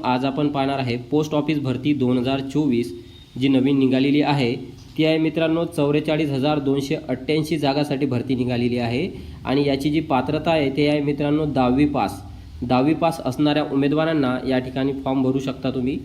आज आपण पाहणार आहे पोस्ट ऑफिस भरती 2024 जी नवीन निघालेली आहे ती आहे मित्रांनो 44,288 जागासाठी भरती निघालेली आहे आणि याची जी पात्रता आहे ते आहे मित्रांनो 10वी पास असणाऱ्या उमेदवारांना या ठिकाणी फॉर्म भरू शकता तुम्ही।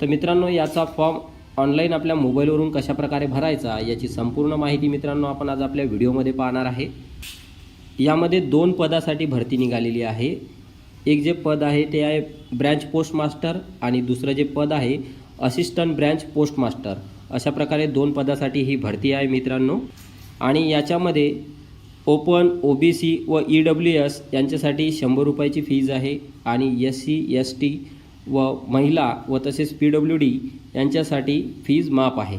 तर मित्रांनो याचा फॉर्म ऑनलाईन आपल्या मोबाईलवरून कशा प्रकारे भरायचा याची संपूर्ण माहिती मित्रांनो आपण आज आपल्या व्हिडिओमध्ये पाहणार आहे। यामध्ये 2 पदासाठी भरती निघालेली आहे। एक जे पद आहे ते आहे ब्रँच पोस्ट मास्टर आणि दुसरं जे पद आहे असिस्टंट ब्रँच पोस्ट मास्टर। अशा प्रकारे 2 पदासाठी ही भरती आहे मित्रांनो। आणि याच्यामध्ये ओपन OBC व EWS यांच्यासाठी 100 रुपयाची फीज आहे आणि SC ST व महिला व तसेच PWD यांच्यासाठी फीज माफ आहे।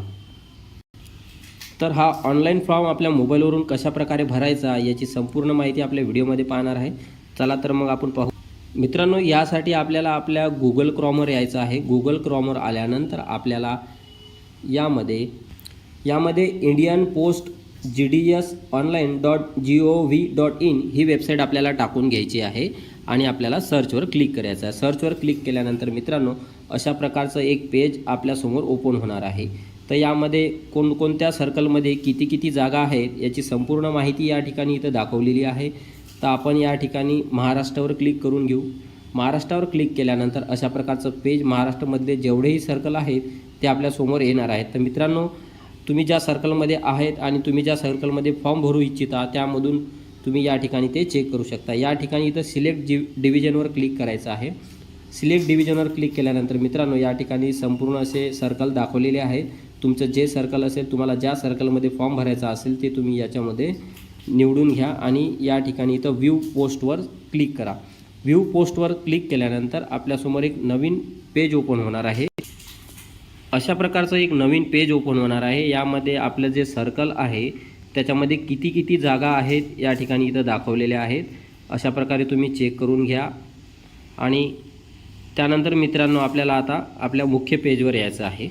तर हा ऑनलाईन फॉर्म आपल्या मोबाईलवरून कशा प्रकारे भरायचा याची संपूर्ण माहिती आपल्या व्हिडिओमध्ये पाहणार आहे। चला तर मग आपण पाहू। मित्रांनो यासाठी आपल्याला आपल्या Google Chromeवर यायचं आहे। Google Chromeवर आल्यानंतर आपल्याला यामध्ये इंडियन पोस्ट gds.online.gov.in ही वेबसाईट आपल्याला टाकून घ्यायची आहे आणि आपल्याला सर्चवर क्लिक करायचं आहे। सर्चवर क्लिक केल्यानंतर मित्रांनो अशा प्रकारचं एक पेज आपल्यासमोर ओपन होणार आहे। तर यामध्ये कोणकोणत्या सर्कलमध्ये किती जागा आहेत याची संपूर्ण माहिती या ठिकाणी इथं दाखवलेली आहे। तर आपण या ठिकाणी महाराष्ट्रावर क्लिक करून घेऊ। महाराष्ट्रावर क्लिक केल्यानंतर अशा प्रकारचं पेज महाराष्ट्रामध्ये जेवढेही सर्कल आहेत ते आपल्यासमोर येणार आहेत। तर मित्रांनो तुम्ही ज्या सर्कलमध्ये आहेत आणि तुम्ही ज्या सर्कलमध्ये फॉर्म भरू इच्छिता त्यामधून तुम्ही या ठिकाणी ते चेक करू शकता। या ठिकाणी इथं सिलेक्ट डिव्हिजनवर क्लिक करायचं आहे। सिलेक्ट डिव्हिजनवर क्लिक केल्यानंतर मित्रांनो या ठिकाणी संपूर्ण असे सर्कल दाखवलेले आहेत। तुमचं जे सर्कल असेल तुम्हाला ज्या सर्कलमध्ये फॉर्म भरायचा असेल ते तुम्ही याच्यामध्ये निवडून घ्या आणि या ठिकाणी इथं व्ह्यू पोस्टवर क्लिक करा। व्ह्यू पोस्टवर क्लिक केल्यानंतर आपल्यासमोर एक नवीन पेज ओपन होणार आहे। अशा प्रकारचं एक नवीन पेज ओपन होणार आहे। यामध्ये आपलं जे सर्कल आहे त्याच्यामध्ये किती जागा आहेत या ठिकाणी इथं दाखवलेल्या आहेत। अशा प्रकारे तुम्ही चेक करून घ्या आणि त्यानंतर मित्रांनो आपल्याला आता आपल्या मुख्य पेजवर यायचं आहे।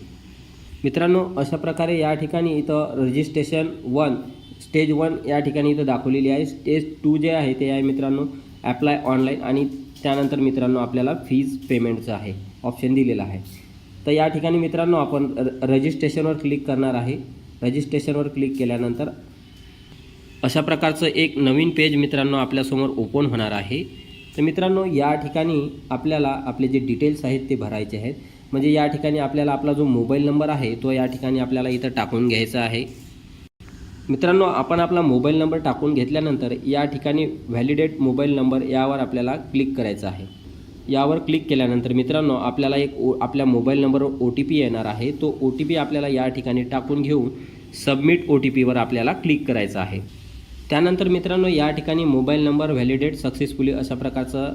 मित्रांनो अशा प्रकारे या ठिकाणी इथं रजिस्ट्रेशन 1 स्टेज 1 या ठिकाणी इथं दाखवलेली आहे। स्टेज 2 जे आहे ते आहे मित्रांनो ॲप्लाय ऑनलाईन आणि त्यानंतर मित्रांनो आपल्याला फीज पेमेंटचं आहे ऑप्शन दिलेला आहे। तर या ठिकाणी मित्रांनो आपण रजिस्ट्रेशनवर क्लिक करणार आहे। रजिस्ट्रेशनवर क्लिक केल्यानंतर अशा प्रकारचं एक नवीन पेज मित्रांनो आपल्यासमोर ओपन होणार आहे। तर मित्रांनो या ठिकाणी आपल्याला आपले जे डिटेल्स आहेत ते भरायचे आहेत। म्हणजे या ठिकाणी आपल्याला आपला जो मोबाईल नंबर आहे तो या ठिकाणी आपल्याला इथं टाकून घ्यायचा आहे। मित्रांनो आपण आपला मोबाईल नंबर टाकून घेतल्यानंतर या ठिकाणी व्हॅलिडेट मोबाईल नंबर यावर आपल्याला क्लिक करायचं आहे। यावर क्लिक केल्यानंतर मित्रांनो आपल्याला आपल्या मोबाईल नंबरवर OTP येणार आहे। तो OTP आपल्याला या ठिकाणी टाकून घेऊन सबमिट OTPवर आपल्याला क्लिक करायचं आहे। त्यानंतर मित्रांनो या ठिकाणी मोबाईल नंबर व्हॅलिडेट सक्सेसफुली अशा प्रकारचं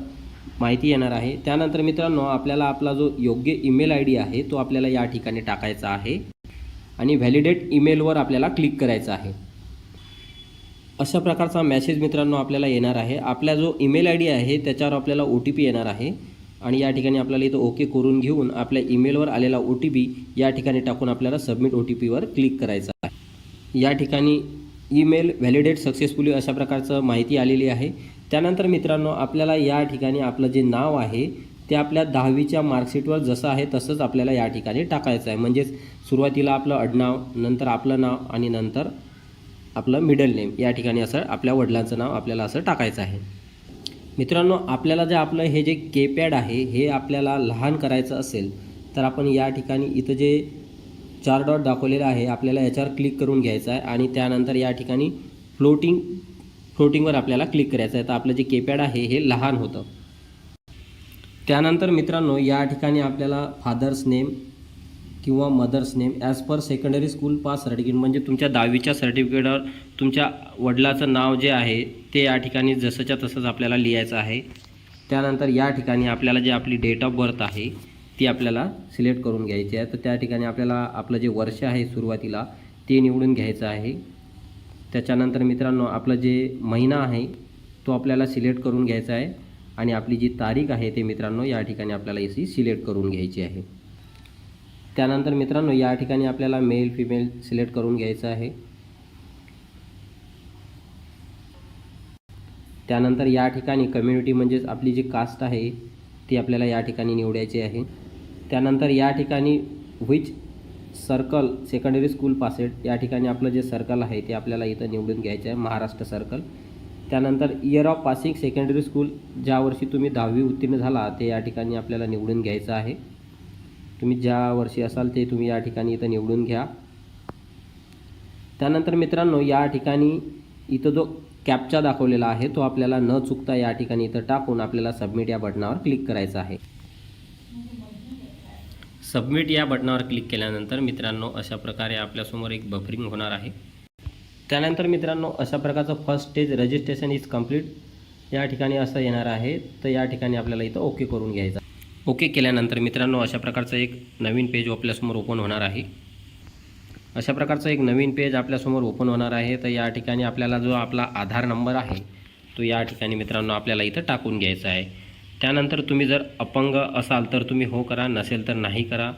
माहिती येणार आहे। त्यानंतर मित्रांनो आपल्याला आपला जो योग्य ईमेल ID आहे तो आपल्याला या ठिकाणी टाकायचा आहे आणि व्हॅलिडेट ईमेलवर आपल्याला क्लिक करायचं आहे। अशा प्रकारचा मेसेज मित्रांनो आपल्याला येणार आहे। आपला जो ईमेल ID आहे त्याच्यावर आपल्याला OTP येणार आहे आणि या ठिकाणी आपल्याला इथं ओके करून घेऊन आपल्या ईमेलवर आलेला OTP या ठिकाणी टाकून आपल्याला सबमिट OTPवर क्लिक करायचं आहे। या ठिकाणी ईमेल व्हॅलिडेट सक्सेसफुली अशा प्रकारचं माहिती आलेली आहे। त्यानंतर मित्रांनो आपल्याला या ठिकाणी आपलं जे नाव आहे ते आपल्या 10वीच्या मार्कशीटवर जसं आहे तसंच आपल्याला या ठिकाणी टाकायचं आहे। म्हणजेच सुरुवातीला आपलं आडनाव, नंतर आपलं नाव आणि नंतर आपलं मिडल नेम या ठिकाणी असं आपल्या वडिलांचं नाव आपल्याला असं टाकायचं आहे। मित्रांनो आपल्याला जे आपलं हे जे कीपॅड आहे हे आपल्याला लहान करायचं असेल तर आपण या ठिकाणी इथं जे 4 डॉट दाखवलेलं आहे आपल्याला याच्यावर क्लिक करून घ्यायचं आहे आणि त्यानंतर या ठिकाणी फ्लोटिंगवर आपल्याला क्लिक करायचं आहे। तर आपलं जे कीपॅड आहे हे लहान होतं। त्यानंतर मित्रांनो या ठिकाणी आपल्याला फादर्स नेम किंवा mother's name as per secondary school pass certificate म्हणजे तुमच्या 10वीच्या सर्टिफिकेटवर तुमच्या वडिलाचं नाव जे आहे ते या ठिकाणी जसंच्या तसंच आपल्याला लिहायचं आहे। त्यानंतर या ठिकाणी आपल्याला जे आपली डेट ऑफ बर्थ आहे ती आपल्याला सिलेक्ट करून घ्यायची आहे। तर त्या ठिकाणी आपल्याला आपलं जे वर्ष आहे सुरुवातीला ते निवडून घ्यायचं आहे। त्याच्यानंतर मित्रांनो आपलं जे महिना आहे तो आपल्याला सिलेक्ट करून घ्यायचा आहे आणि आपली जी तारीख आहे ते मित्रांनो या ठिकाणी आपल्याला इथे सिलेक्ट करून घ्यायची आहे। त्यानंतर मित्रांनो या ठिकाणी आपल्याला मेल फिमेल सिलेक्ट करून घ्यायचं आहे। त्यानंतर या ठिकाणी कम्युनिटी म्हणजेच आपली जी कास्ट आहे ती आपल्याला या ठिकाणी निवडायची आहे. त्यानंतर या ठिकाणी which circle secondary school passed या ठिकाणी आपलं जे सर्कल आहे ते आपल्याला इथं निवडून घ्यायचं आहे, महाराष्ट्र सर्कल. त्यानंतर year of passing secondary school, ज्या वर्षी तुम्ही 10वी उत्तीर्ण झाला ते या ठिकाणी आपल्याला निवडून घ्यायचं आहे. तुम्ही ज्या वर्षी असाल ते तुम्ही या ठिकाणी इथं निवडून घ्या. त्यानंतर मित्रांनो या ठिकाणी इथं जो कॅप्चा दाखवलेला आहे तो आपल्याला न चुकता या ठिकाणी इथं टाकून आपल्याला सबमिट या बटनावर क्लिक करायचं आहे. सबमिट या बटनावर क्लिक केल्यानंतर मित्रांनो अशा प्रकारे आपल्यासमोर एक बफरिंग होणार आहे. त्यानंतर मित्रांनो अशा प्रकारचं first stage registration is complete या ठिकाणी असं येणार आहे. तर या ठिकाणी आपल्याला इथं ओके करून घ्यायचं. ओके केल्यानंतर मित्रांनो अशा प्रकारचं एक नवीन पेज आपल्यासमोर ओपन होणार आहे. अशा प्रकारचं एक नवीन पेज आपल्यासमोर ओपन होणार आहे. तर या ठिकाणी आपल्याला जो आपला आधार नंबर आहे तो या ठिकाणी मित्रांनो आपल्याला इथं टाकून घ्यायचा आहे. त्यानंतर तुम्ही जर अपंग असाल तर तुम्ही हो करा, नसेल तर नाही करा.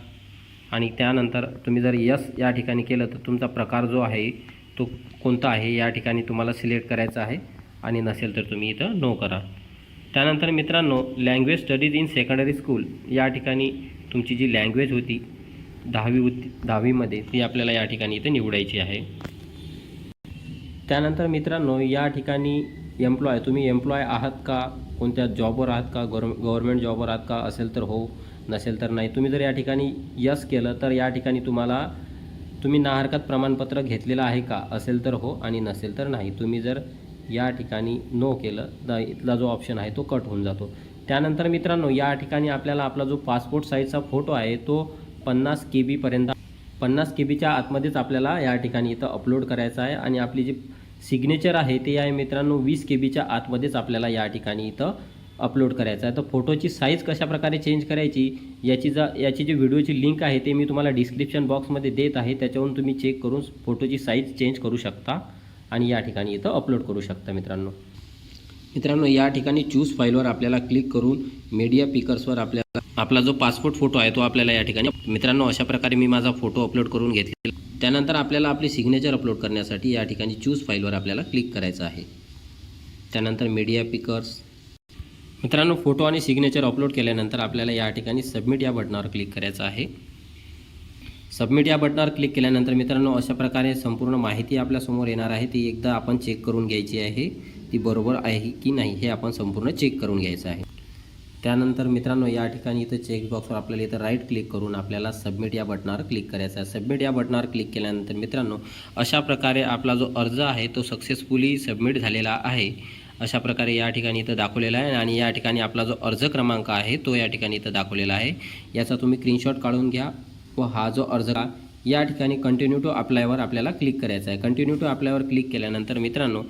आणि त्यानंतर तुम्ही जर यस या ठिकाणी केलं तर तुमचा प्रकार जो आहे तो कोणता आहे या ठिकाणी तुम्हाला सिलेक्ट करायचा आहे. आणि नसेल तर तुम्ही इथं नो करा. त्यानंतर मित्रांनो language studies in secondary school या ठिकाणी तुमची जी लँग्वेज होती 10वीमध्ये ती आपल्याला या ठिकाणी इथं निवडायची आहे. त्यानंतर मित्रांनो या ठिकाणी एम्प्लॉय, तुम्ही एम्प्लॉय आहात का, कोणत्या जॉबवर आहात का, गव्हर्नमेंट जॉबवर आहात का, असेल तर हो, नसेल तर नाही. तुम्ही जर या ठिकाणी यस केलं तर या ठिकाणी तुम्ही ना हरकत प्रमाणपत्र घेतलेलं आहे का, असेल तर हो आणि नसेल तर नाही. तुम्ही जर या ठिकाणी नो केलं तर इथला जो ऑप्शन आहे तो कट होऊन जातो. त्यानंतर मित्रांनो या ठिकाणी आपल्याला आपला जो पासपोर्ट साईजचा फोटो आहे तो 50 KB पर्यंत 50 KBच्या आतमध्येच आपल्याला या ठिकाणी इथं अपलोड करायचा आहे. आणि आपली जी सिग्नेचर आहे ते आहे मित्रांनो 20 KBच्या आतमध्येच आपल्याला या ठिकाणी इथं अपलोड करायचा आहे. तर फोटोची साईज कशाप्रकारे चेंज करायची याची जी व्हिडिओची लिंक आहे ते मी तुम्हाला डिस्क्रिप्शन बॉक्समध्ये देत आहे. त्याच्यावरून तुम्ही चेक करून फोटोची साईज चेंज करू शकता आणि या ठिकाणी इथं अपलोड करू शकता. मित्रांनो या ठिकाणी चूज फाईलवर आपल्याला क्लिक करून मीडिया पिकर्सवर आपला जो पासपोर्ट फोटो आहे तो आपल्याला या ठिकाणी मित्रांनो अशा प्रकारे मी माझा फोटो अपलोड करून घेतलेला. त्यानंतर आपल्याला आपली सिग्नेचर अपलोड करण्यासाठी या ठिकाणी चूज फाईलवर आपल्याला क्लिक करायचं आहे. त्यानंतर मीडिया पिकर्स. मित्रांनो फोटो आणि सिग्नेचर अपलोड केल्यानंतर आपल्याला या ठिकाणी सबमिट या बटनावर क्लिक करायचं आहे. सबमिट या बटनावर क्लिक केल्यानंतर मित्रांनो अशा प्रकारे संपूर्ण माहिती आपल्यासमोर येणार आहे. ती एकदा आपण चेक करून घ्यायची आहे, ती बरोबर आहे की नाही हे आपण संपूर्ण चेक करून घ्यायचं आहे. त्यानंतर मित्रांनो या ठिकाणी इथं चेकबॉक्सवर आपल्याला इथं राईट क्लिक करून आपल्याला सबमिट या बटनावर क्लिक करायचं आहे. सबमिट या बटनावर क्लिक केल्यानंतर मित्रांनो अशा प्रकारे आपला जो अर्ज आहे तो सक्सेसफुली सबमिट झालेला आहे अशा प्रकारे या ठिकाणी इथं दाखवलेला आहे. आणि या ठिकाणी आपला जो अर्ज क्रमांक आहे तो या ठिकाणी इथं दाखवलेला आहे. याचा तुम्ही स्क्रीनशॉट काढून घ्या व हा जो अर्ज या ठिकाणी कंटिन्यू टू अप्लायवर आपल्याला क्लिक करायचा आहे. कंटिन्यू टू अप्लायवर क्लिक केल्यानंतर मित्रांनो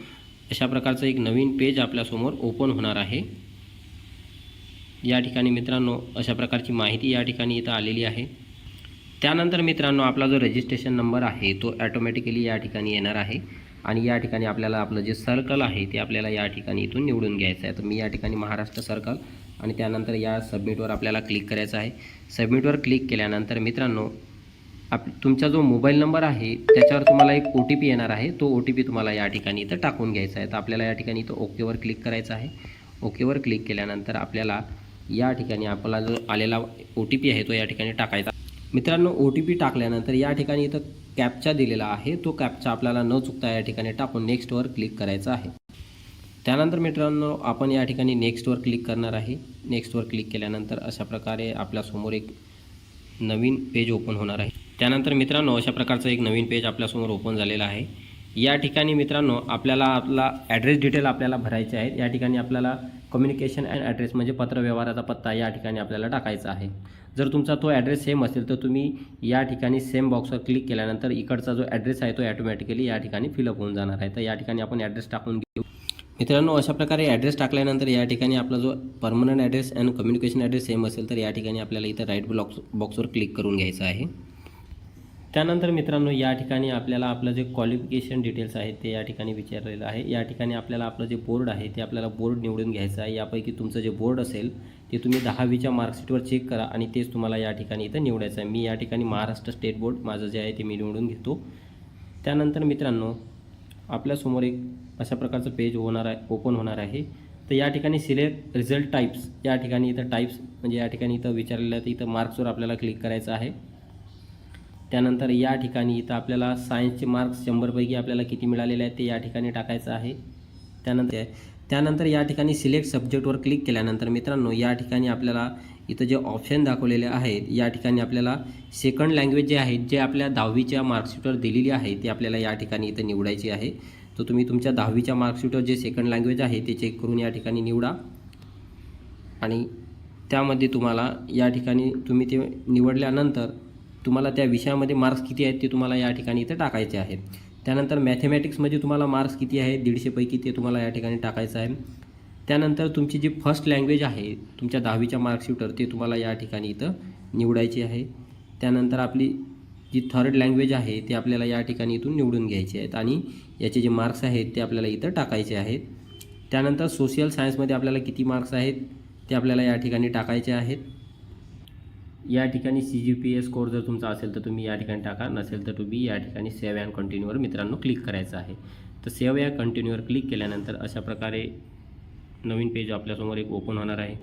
अशा प्रकारचं एक नवीन पेज आपल्यासमोर ओपन होणार आहे. या ठिकाणी मित्रांनो अशा प्रकारची माहिती या ठिकाणी इथं आलेली आहे. त्यानंतर मित्रांनो आपला जो रजिस्ट्रेशन नंबर आहे तो ॲटोमॅटिकली या ठिकाणी येणार आहे. आणि या ठिकाणी आपल्याला आपलं जे सर्कल आहे ते आपल्याला या ठिकाणी इथून निवडून घ्यायचं आहे. तर मी या ठिकाणी महाराष्ट्र सर्कल आणि त्यानंतर या सबमिटवर आपल्याला क्लिक करायचं आहे. सबमिटवर क्लिक केल्यानंतर मित्रांनो तुमचा जो मोबाईल नंबर आहे त्याच्यावर तुम्हाला एक OTP येणार आहे. तो OTP तुम्हाला या ठिकाणी इथं टाकून घ्यायचा आहे. तर आपल्याला या ठिकाणी इथं ओकेवर क्लिक करायचं आहे. ओकेवर क्लिक केल्यानंतर आपल्याला या ठिकाणी आपला जो आलेला OTP आहे तो या ठिकाणी टाकायचा. मित्रांनो OTP टाकल्यानंतर या ठिकाणी इथं कॅप्चा दिलेला आहे. तो कॅप्चा आपल्याला न चुकता या ठिकाणी टाकून नेक्स्टवर क्लिक करायचं आहे. त्यानंतर मित्रांनो आपण या ठिकाणी नेक्स्टवर क्लिक करणार आहे. नेक्स्टवर क्लिक केल्यानंतर अशा प्रकारे आपल्यासमोर एक नवीन पेज ओपन होणार आहे. त्यानंतर मित्रांनो अशा प्रकारचं एक नवीन पेज आपल्यासमोर ओपन झालेलं आहे. या ठिकाणी मित्रांनो आपल्याला आपला ॲड्रेस डिटेल आपल्याला भरायचे आहेत. या ठिकाणी आपल्याला कम्युनिकेशन अँड ॲड्रेस म्हणजे पत्रव्यवहाराचा पत्ता या ठिकाणी आपल्याला टाकायचा आहे. जर तुमचा तो ॲड्रेस सेम असेल तर तुम्ही या ठिकाणी सेम बॉक्सवर क्लिक केल्यानंतर इकडचा जो ॲड्रेस आहे तो ॲटोमॅटिकली या ठिकाणी फिलअप होऊन जाणार आहे. तर या ठिकाणी आपण ॲड्रेस टाकून घेऊ. मित्रांनो अशा प्रकारे ॲड्रेस टाकल्यानंतर या ठिकाणी आपला जो permanent address and communication address same असेल तर या ठिकाणी आपल्याला इथं राईट बॉक्सवर क्लिक करून घ्यायचं आहे. त्यानंतर मित्रांनो या ठिकाणी आपल्याला आपलं जे क्वालिफिकेशन डिटेल्स आहेत ते या ठिकाणी विचारलेलं आहे. या ठिकाणी आपल्याला आपलं जे बोर्ड आहे ते आपल्याला बोर्ड निवडून घ्यायचं आहे. यापैकी तुमचं जे बोर्ड असेल ते तुम्ही 10वीच्या मार्कशीटवर चेक करा आणि तेच तुम्हाला या ठिकाणी इथं निवडायचं आहे. मी या ठिकाणी महाराष्ट्र स्टेट बोर्ड माझं जे आहे ते मी निवडून घेतो. त्यानंतर मित्रांनो आपल्यासमोर एक अशा प्रकारचं पेज ओपन होणार आहे. तर या ठिकाणी सिलेक्ट रिझल्ट टाईप्स, या ठिकाणी इथं टाईप्स म्हणजे या ठिकाणी इथं विचारलेलं आहे, तर इथं मार्क्सवर आपल्याला क्लिक करायचं आहे. त्यानंतर या ठिकाणी इथं आपल्याला सायन्सचे मार्क्स 100पैकी आपल्याला किती मिळालेले आहेत ते या ठिकाणी टाकायचं आहे. त्यानंतर या ठिकाणी सिलेक्ट सब्जेक्टवर क्लिक केल्यानंतर मित्रांनो या ठिकाणी आपल्याला इथं जे ऑप्शन दाखवलेले आहेत या ठिकाणी आपल्याला सेकंड लँग्वेज जे आहेत जे आपल्या 10वीच्या मार्कशीटवर दिलेली आहे ते आपल्याला या ठिकाणी इथं निवडायची आहे. तर तुम्ही तुमच्या 10वीच्या मार्कशीटवर जे सेकंड लँग्वेज आहे ते चेक करून या ठिकाणी निवडा आणि त्यामध्ये तुम्हाला या ठिकाणी तुम्ही ते निवडल्यानंतर तुम्हाला त्या विषयामध्ये मार्क्स किती आहेत ते तुम्हाला या ठिकाणी इथं टाकायचे आहेत. त्यानंतर मॅथमॅटिक्समध्ये तुम्हाला मार्क्स किती आहेत 150पैकी ते तुम्हाला या ठिकाणी टाकायचं आहे. त्यानंतर तुमची जी फर्स्ट लँग्वेज आहे तुमच्या 10वीच्या मार्कशीटवर ते तुम्हाला या ठिकाणी इथं निवडायची आहे. त्यानंतर आपली जी थर्ड लँग्वेज आहे ते आपल्याला या ठिकाणी इथून निवडून घ्यायचे आहेत आणि याचे जे मार्क्स आहेत ते आपल्याला इथं टाकायचे आहेत. त्यानंतर सोशल सायन्समध्ये आपल्याला किती मार्क्स आहेत ते आपल्याला या ठिकाणी टाकायचे आहेत. या ठिकाणी CGPA स्कोअर जर तुमचा असेल तर तुम्ही या ठिकाणी टाका, नसेल तर तुम्ही या ठिकाणी सेव्ह अँड कंटिन्यूवर मित्रांनो क्लिक करायचं आहे. तर सेव्ह या कंटिन्यूवर क्लिक केल्यानंतर अशा प्रकारे नवीन पेज आपल्यासमोर एक ओपन होणार आहे.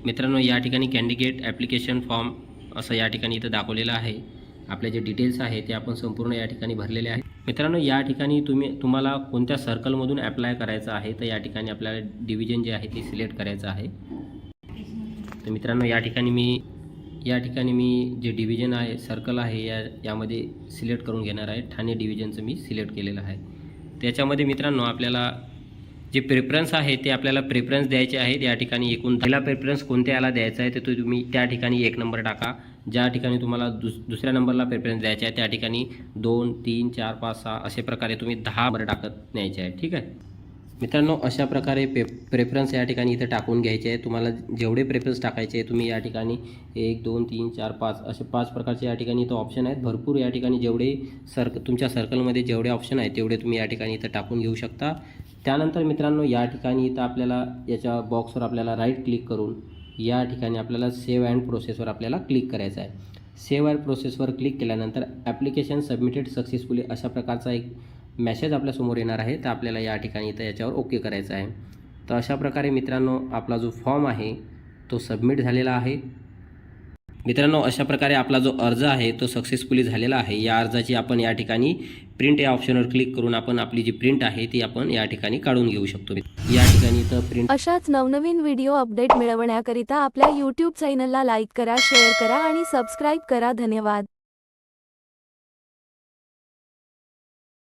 मित्रांनो या ठिकाणी कॅन्डिडेट ॲप्लिकेशन फॉर्म असं या ठिकाणी इथं दाखवलेलं आहे. आपले जे डिटेल्स आहे ते आपण संपूर्ण या ठिकाणी भरलेले आहेत. मित्रांनो या ठिकाणी तुम्हाला कोणत्या सर्कलमधून ॲप्लाय करायचं आहे तर या ठिकाणी आपल्याला डिव्हिजन जे आहे ते सिलेक्ट करायचं आहे. तर मित्रांनो या ठिकाणी मी जे डिव्हिजन आहे सर्कल आहे यामध्ये सिलेक्ट करून घेणार आहे. ठाणे डिव्हिजनचं मी सिलेक्ट केलेलं आहे. त्याच्यामध्ये मित्रांनो आपल्याला जे प्रेफरन्स आहे ते आपल्याला प्रेफरन्स द्यायचे आहेत. या ठिकाणी एकूण पहिला प्रेफरन्स कोणत्या याला द्यायचा आहे तर तुम्ही त्या ठिकाणी 1 नंबर टाका. ज्या ठिकाणी तुम्हाला दुसऱ्या नंबरला प्रेफरन्स द्यायचा आहे त्या ठिकाणी 2, 3, 4, 5, 6 अशा प्रकारे तुम्ही 10 नंबर टाकत न्यायचे आहे. ठीक आहे मित्रांनो, अशा प्रकारे प्रेफरन्स या ठिकाणी इथं टाकून घ्यायचे आहे. तुम्हाला जेवढे प्रेफरन्स टाकायचे आहे तुम्ही या ठिकाणी 1, 2, 3, 4, 5 असे 5 प्रकारचे या ठिकाणी इथं ऑप्शन आहेत. भरपूर या ठिकाणी जेवढे तुमच्या सर्कलमध्ये जेवढे ऑप्शन आहेत तेवढे तुम्ही या ठिकाणी इथं टाकून घेऊ शकता. त्यानंतर मित्रांनो या ठिकाणी इथं आपल्याला याच्या बॉक्सवर आपल्याला राईट क्लिक करून या ठिकाणी आपल्याला सेव्ह अँड प्रोसेसवर आपल्याला क्लिक करायचं आहे. सेव्ह अँड प्रोसेसवर क्लिक केल्यानंतर ॲप्लिकेशन सबमिटेड सक्सेसफुली अशा प्रकारचा एक मेसेज आपल्यासमोर येणार आहे. तर आपल्याला या ठिकाणी इथं याच्यावर ओके करायचं आहे. तर अशा प्रकारे मित्रांनो आपला जो फॉर्म आहे तो सबमिट झालेला आहे. मित्रांनो अशा प्रकारे आपला जो अर्ज आहे तो सक्सेसफुली झालेला आहे. या अर्जाची आपण या ठिकाणी प्रिंट या ऑप्शनवर क्लिक करून आपण आपली जी प्रिंट आहे ती आपण या ठिकाणी काढून घेऊ शकतो. या ठिकाणी इथं प्रिंट. अशाच नवनवीन व्हिडिओ अपडेट मिळवण्याकरिता आपल्या YouTube चॅनलला लाईक करा, शेअर करा आणि सबस्क्राईब करा. धन्यवाद.